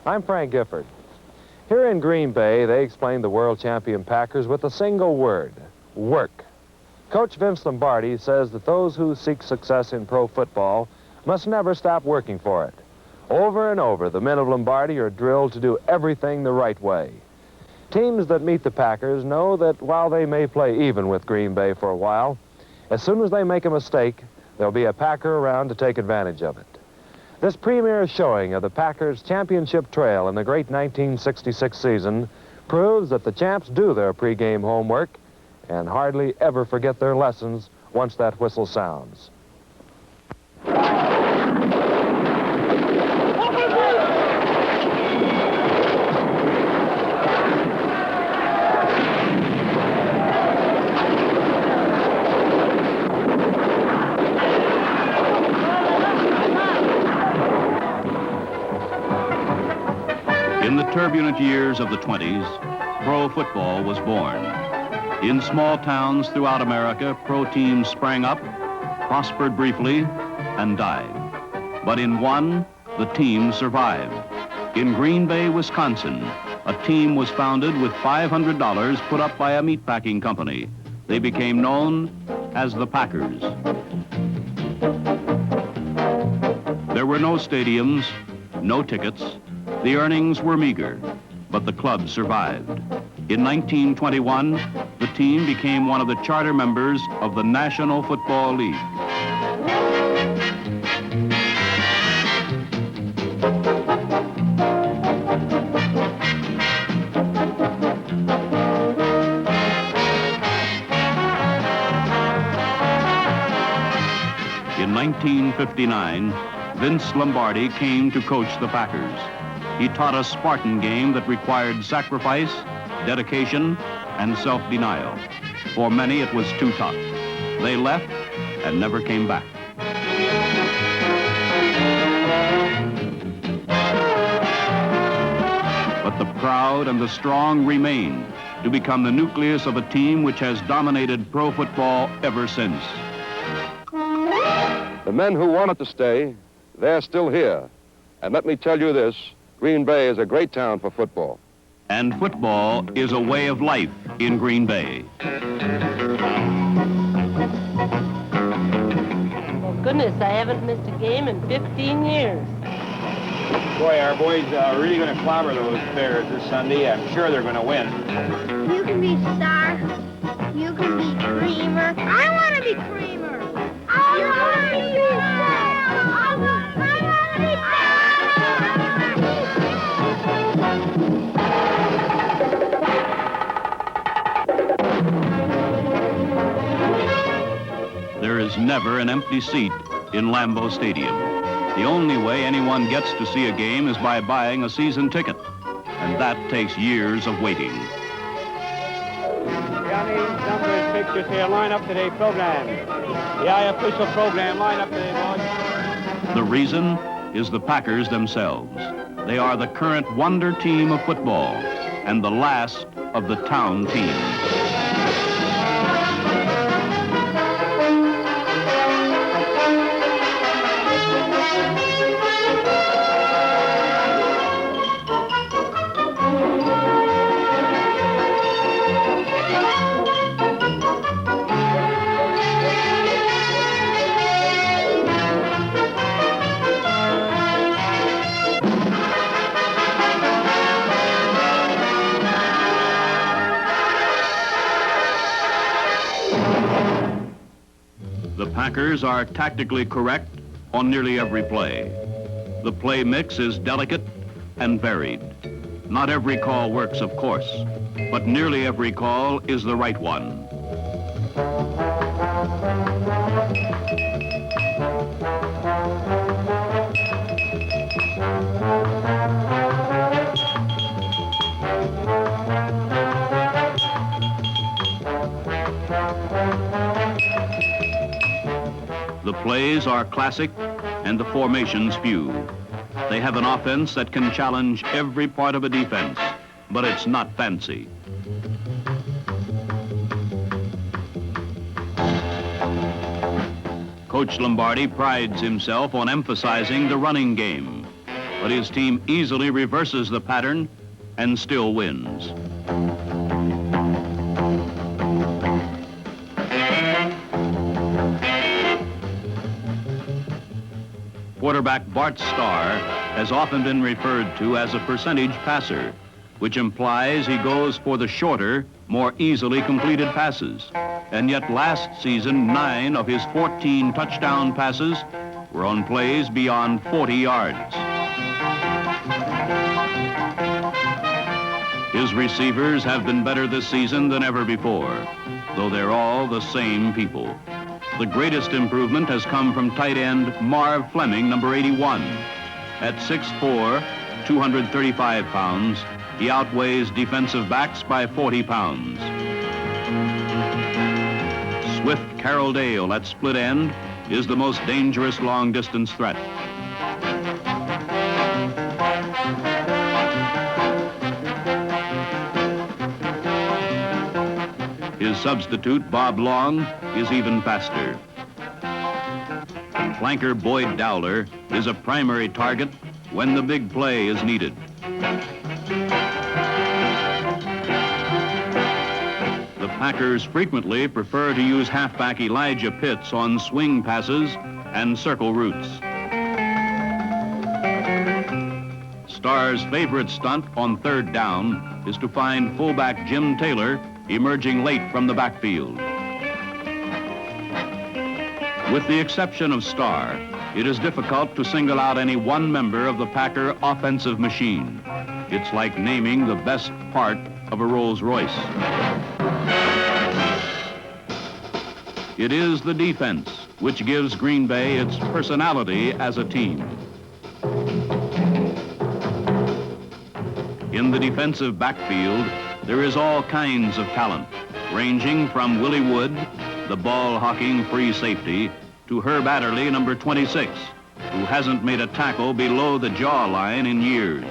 I'm Frank Gifford. Here in Green Bay, they explain the world champion Packers with a single word: work. Coach Vince Lombardi says that those who seek success in pro football must never stop working for it. Over and over, the men of Lombardi are drilled to do everything the right way. Teams that meet the Packers know that while they may play even with Green Bay for a while, as soon as they make a mistake, there'll be a Packer around to take advantage of it. This premier showing of the Packers' championship trail in the great 1966 season proves that the champs do their pregame homework and hardly ever forget their lessons once that whistle sounds. In the turbulent years of the 20s, pro football was born. In small towns throughout America, pro teams sprang up, prospered briefly, and died. But in one, the team survived. In Green Bay, Wisconsin, a team was founded with $500 put up by a meatpacking company. They became known as the Packers. There were no stadiums, no tickets. The earnings were meager, but the club survived. In 1921, the team became one of the charter members of the National Football League. In 1959, Vince Lombardi came to coach the Packers. He taught a Spartan game that required sacrifice, dedication, and self-denial. For many, it was too tough. They left and never came back. But the proud and the strong remained to become the nucleus of a team which has dominated pro football ever since. The men who wanted to stay, they're still here. And let me tell you this, Green Bay is a great town for football. And football is a way of life in Green Bay. Well, goodness, I haven't missed a game in 15 years. Boy, our boys are really going to clobber those Bears this Sunday. I'm sure they're going to win. You can be Star. You can be Creamer. I want to be Creamer. I want to be Star. I want to be Star. There is never an empty seat in Lambeau Stadium. The only way anyone gets to see a game is by buying a season ticket, and that takes years of waiting. Johnny, numbers, pictures here. Line up today, program. The official program. Line up today, boys. The reason is the Packers themselves. They are the current wonder team of football and the last of the town teams. The Packers are tactically correct on nearly every play. The play mix is delicate and varied. Not every call works, of course, but nearly every call is the right one. The plays are classic and the formations few. They have an offense that can challenge every part of a defense, but it's not fancy. Coach Lombardi prides himself on emphasizing the running game. but his team easily reverses the pattern and still wins. Quarterback Bart Starr has often been referred to as a percentage passer, which implies he goes for the shorter, more easily completed passes. And yet last season, 9 of his 14 touchdown passes were on plays beyond 40 yards. His receivers have been better this season than ever before, though they're all the same people. The greatest improvement has come from tight end Marv Fleming, number 81. At 6'4", 235 pounds, he outweighs defensive backs by 40 pounds. Swift Carroll Dale at split end is the most dangerous long-distance threat. His substitute, Bob Long, is even faster. Flanker Boyd Dowler is a primary target when the big play is needed. The Packers frequently prefer to use halfback Elijah Pitts on swing passes and circle routes. Starr's favorite stunt on third down is to find fullback Jim Taylor emerging late from the backfield. With the exception of Starr, it is difficult to single out any one member of the Packer offensive machine. It's like naming the best part of a Rolls Royce. It is the defense which gives Green Bay its personality as a team. In the defensive backfield, there is all kinds of talent, ranging from Willie Wood, the ball-hawking free safety, to Herb Adderley, number 26, who hasn't made a tackle below the jawline in years.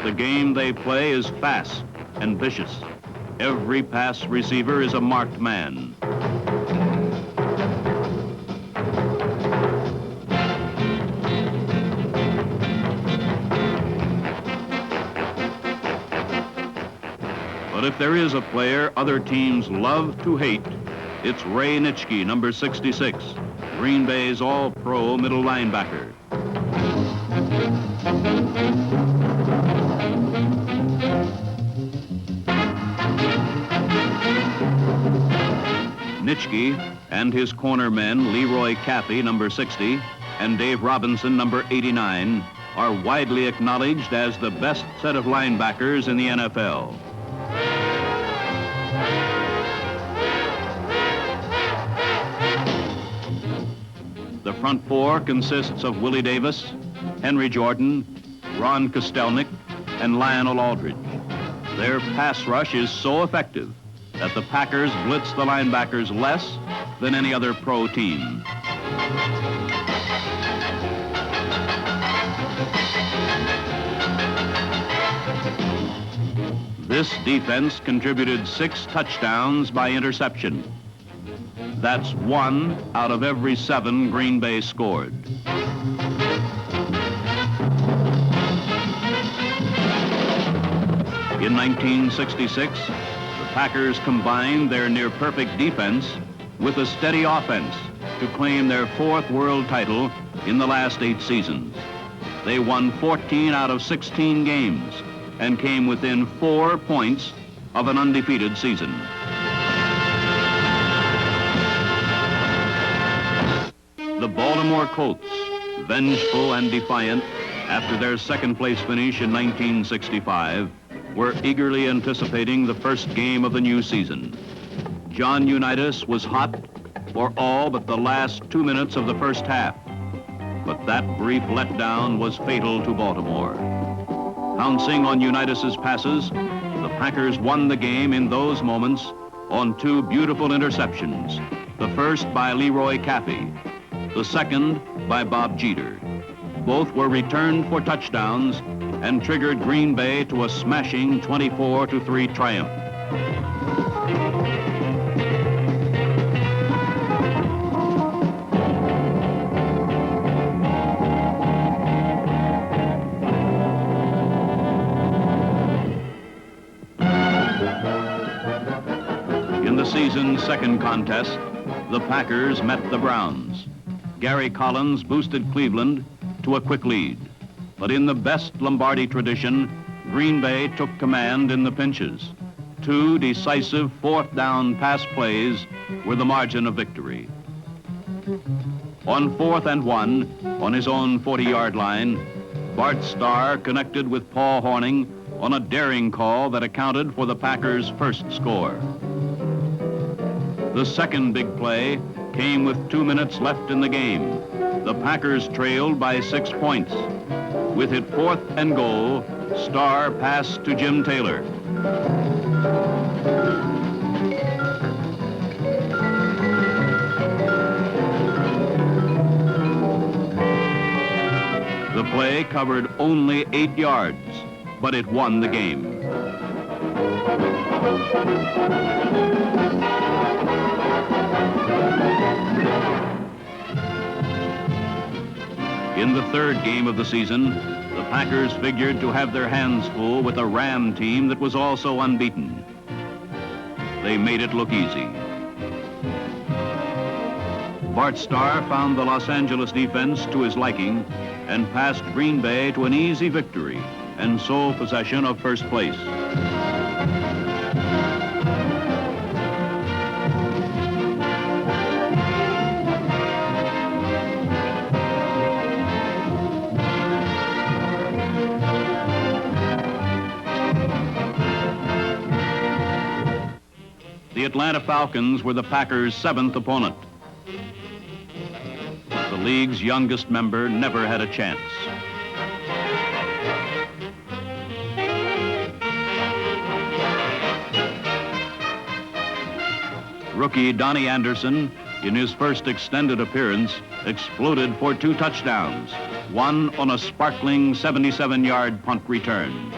The game they play is fast and vicious. Every pass receiver is a marked man. But if there is a player other teams love to hate, it's Ray Nitschke, number 66, Green Bay's all-pro middle linebacker. Nitschke and his corner men, Leroy Caffey, number 60, and Dave Robinson, number 89, are widely acknowledged as the best set of linebackers in the NFL. The front four consists of Willie Davis, Henry Jordan, Ron Kostelnik, and Lionel Aldridge. Their pass rush is so effective that the Packers blitz the linebackers less than any other pro team. This defense contributed 6 touchdowns by interception. That's 1 out of every 7 Green Bay scored. In 1966, the Packers combined their near-perfect defense with a steady offense to claim their 4th world title in the last 8 seasons. They won 14 out of 16 games and came within 4 points of an undefeated season. The Baltimore Colts, vengeful and defiant after their second-place finish in 1965, were eagerly anticipating the first game of the new season. John Unitas was hot for all but the last 2 minutes of the first half, but that brief letdown was fatal to Baltimore. Pouncing on Unitas's passes, the Packers won the game in those moments on 2 beautiful interceptions, the first by Leroy Caffey, the second by Bob Jeter. Both were returned for touchdowns and triggered Green Bay to a smashing 24-3 triumph. In the season's second contest, the Packers met the Browns. Gary Collins boosted Cleveland to a quick lead. But in the best Lombardi tradition, Green Bay took command in the pinches. 2 decisive fourth down pass plays were the margin of victory. On 4th and 1, on his own 40-yard line, Bart Starr connected with Paul Hornung on a daring call that accounted for the Packers' first score. The second big play came with 2 minutes left in the game. The Packers trailed by 6 points. With it 4th and goal, Starr passed to Jim Taylor. The play covered only 8 yards, but it won the game. In the third game of the season, the Packers figured to have their hands full with a Ram team that was also unbeaten. They made it look easy. Bart Starr found the Los Angeles defense to his liking and passed Green Bay to an easy victory and sole possession of first place. The Atlanta Falcons were the Packers' 7th opponent. The league's youngest member never had a chance. Rookie Donnie Anderson, in his first extended appearance, exploded for 2 touchdowns, one on a sparkling 77-yard punt return.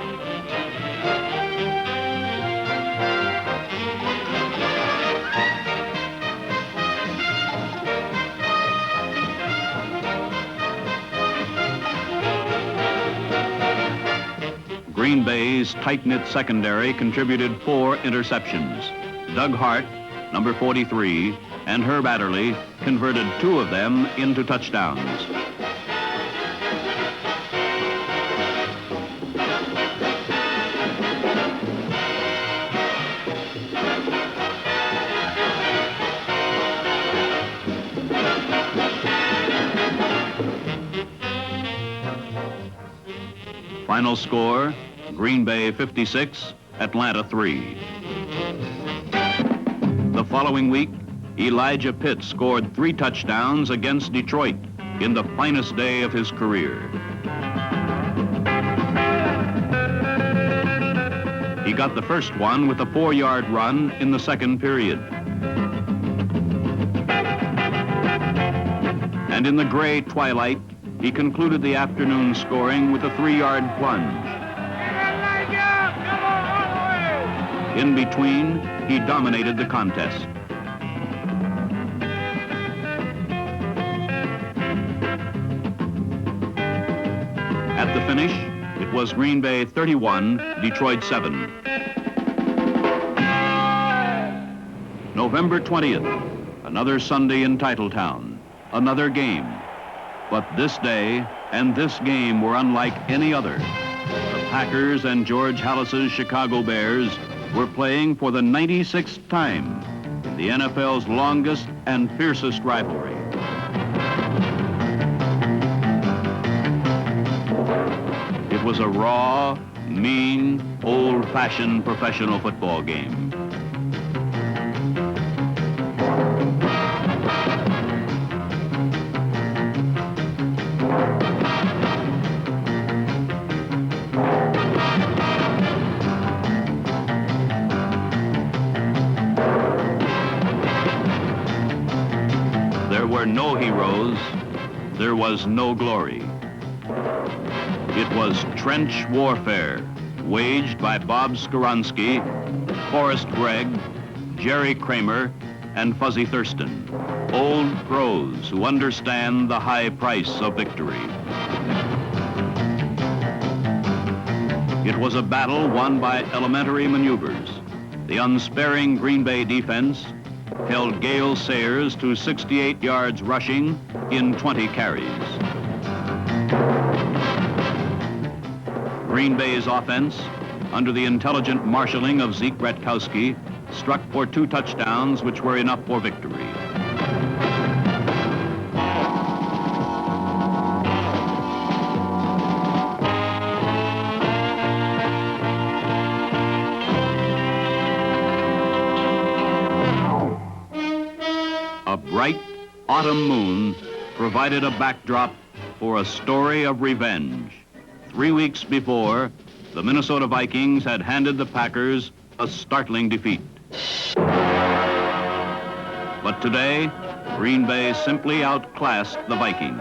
Green Bay's tight-knit secondary contributed 4 interceptions. Doug Hart, number 43, and Herb Adderley converted 2 of them into touchdowns. Final score, Green Bay 56, Atlanta 3. The following week, Elijah Pitt scored 3 touchdowns against Detroit in the finest day of his career. He got the first one with a 4-yard run in the second period. And in the gray twilight, he concluded the afternoon scoring with a 3-yard plunge. In between, he dominated the contest. At the finish, it was Green Bay 31, Detroit 7. November 20th, another Sunday in Titletown, another game. But this day and this game were unlike any other. The Packers and George Halas's Chicago Bears were playing for the 96th time, the NFL's longest and fiercest rivalry. It was a raw, mean, old-fashioned professional football game. There were no heroes, there was no glory. It was trench warfare waged by Bob Skoronski, Forrest Gregg, Jerry Kramer, and Fuzzy Thurston, old pros who understand the high price of victory. It was a battle won by elementary maneuvers. The unsparing Green Bay defense held Gale Sayers to 68 yards rushing in 20 carries. Green Bay's offense, under the intelligent marshaling of Zeke Bratkowski, struck for 2 touchdowns, which were enough for victory. A bright autumn moon provided a backdrop for a story of revenge. 3 weeks before, the Minnesota Vikings had handed the Packers a startling defeat. But today, Green Bay simply outclassed the Vikings.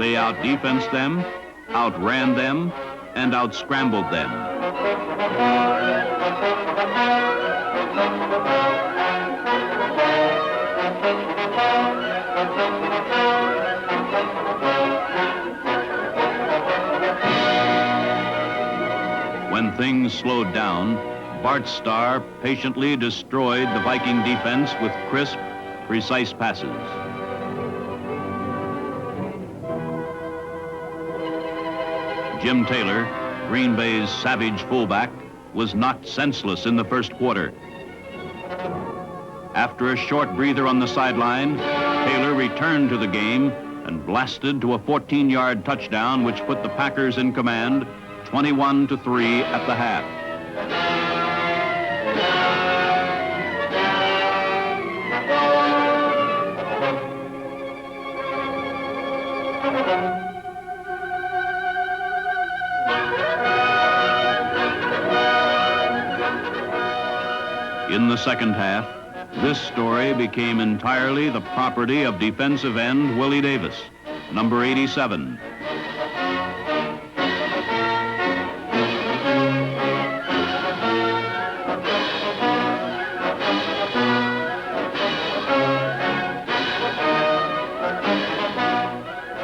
They out-defensed them, outran them, and out-scrambled them. When things slowed down, Bart Starr patiently destroyed the Viking defense with crisp, precise passes. Jim Taylor, Green Bay's savage fullback, was knocked senseless in the first quarter. After a short breather on the sideline, Taylor returned to the game and blasted to a 14-yard touchdown, which put the Packers in command 21-3 at the half. In the second half, this story became entirely the property of defensive end Willie Davis, number 87.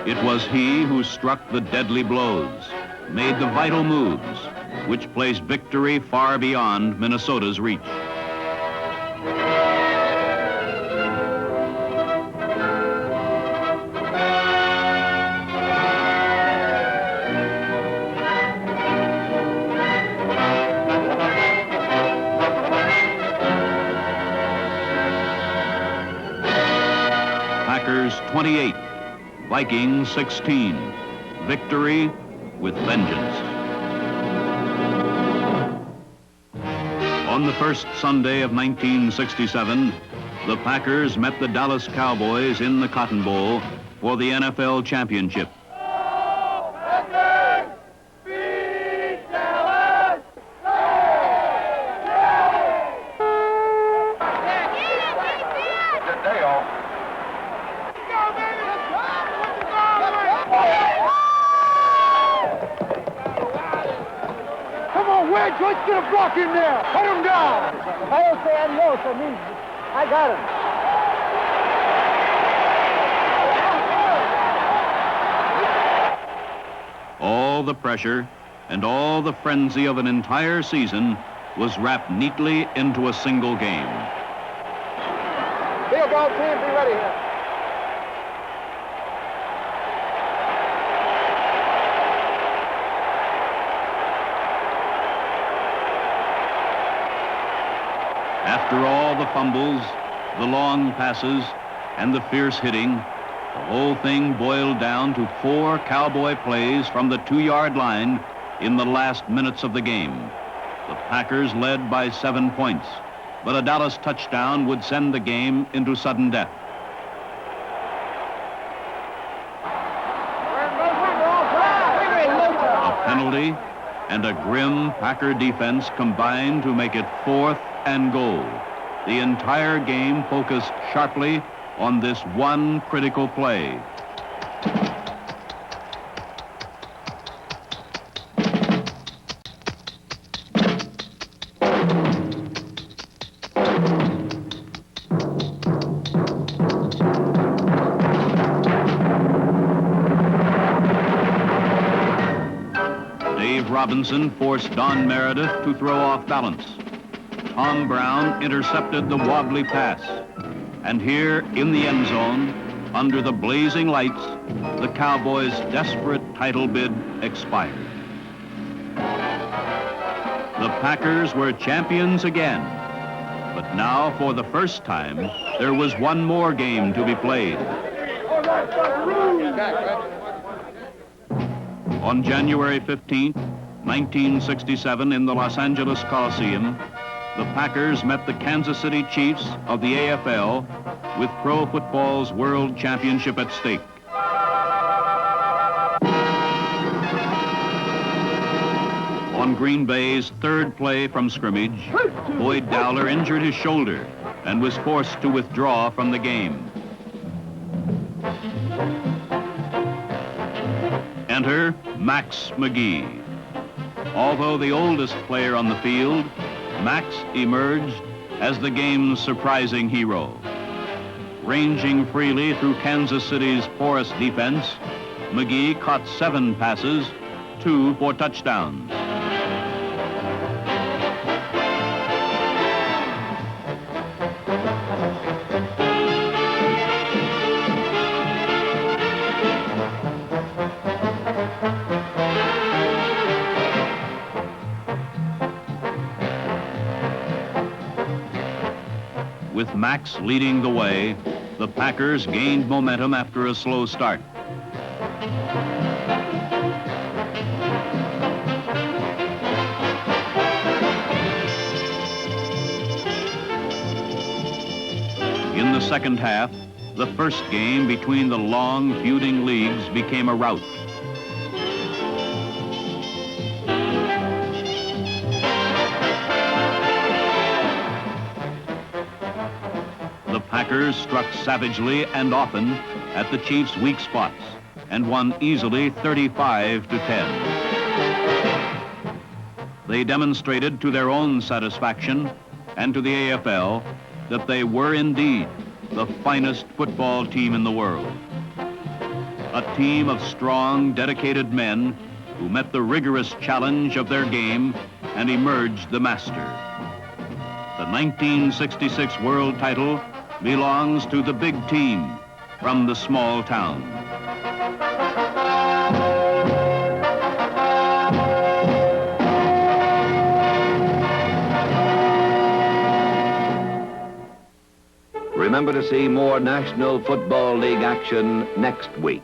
It was he who struck the deadly blows, made the vital moves, which placed victory far beyond Minnesota's reach. Packers 28, Vikings 16. Victory with vengeance. On the first Sunday of 1967, the Packers met the Dallas Cowboys in the Cotton Bowl for the NFL championship. Let's get a block in there. Put him down. I don't say adios. I mean, I got him. All the pressure and all the frenzy of an entire season was wrapped neatly into a single game. Field goal team, be ready here. After all the fumbles, the long passes, and the fierce hitting, the whole thing boiled down to 4 Cowboy plays from the 2-yard line in the last minutes of the game. The Packers led by 7 points, but a Dallas touchdown would send the game into sudden death. A penalty and a grim Packer defense combined to make it 4th and goal. The entire game focused sharply on this one critical play. Dave Robinson forced Don Meredith to throw off balance. Tom Brown intercepted the wobbly pass. And here in the end zone, under the blazing lights, the Cowboys' desperate title bid expired. The Packers were champions again. But now, for the first time, there was one more game to be played. On January 15th, 1967, in the Los Angeles Coliseum, the Packers met the Kansas City Chiefs of the AFL with pro football's world championship at stake. On Green Bay's third play from scrimmage, Boyd Dowler injured his shoulder and was forced to withdraw from the game. Enter Max McGee. Although the oldest player on the field, Max emerged as the game's surprising hero. Ranging freely through Kansas City's porous defense, McGee caught 7 passes, 2 for touchdowns. With Max leading the way, the Packers gained momentum after a slow start. In the second half, the first game between the long feuding leagues became a rout. The Packers struck savagely and often at the Chiefs' weak spots and won easily 35-10. They demonstrated to their own satisfaction and to the AFL that they were indeed the finest football team in the world. A team of strong, dedicated men who met the rigorous challenge of their game and emerged the master. The 1966 world title belongs to the big team from the small town. Remember to see more National Football League action next week.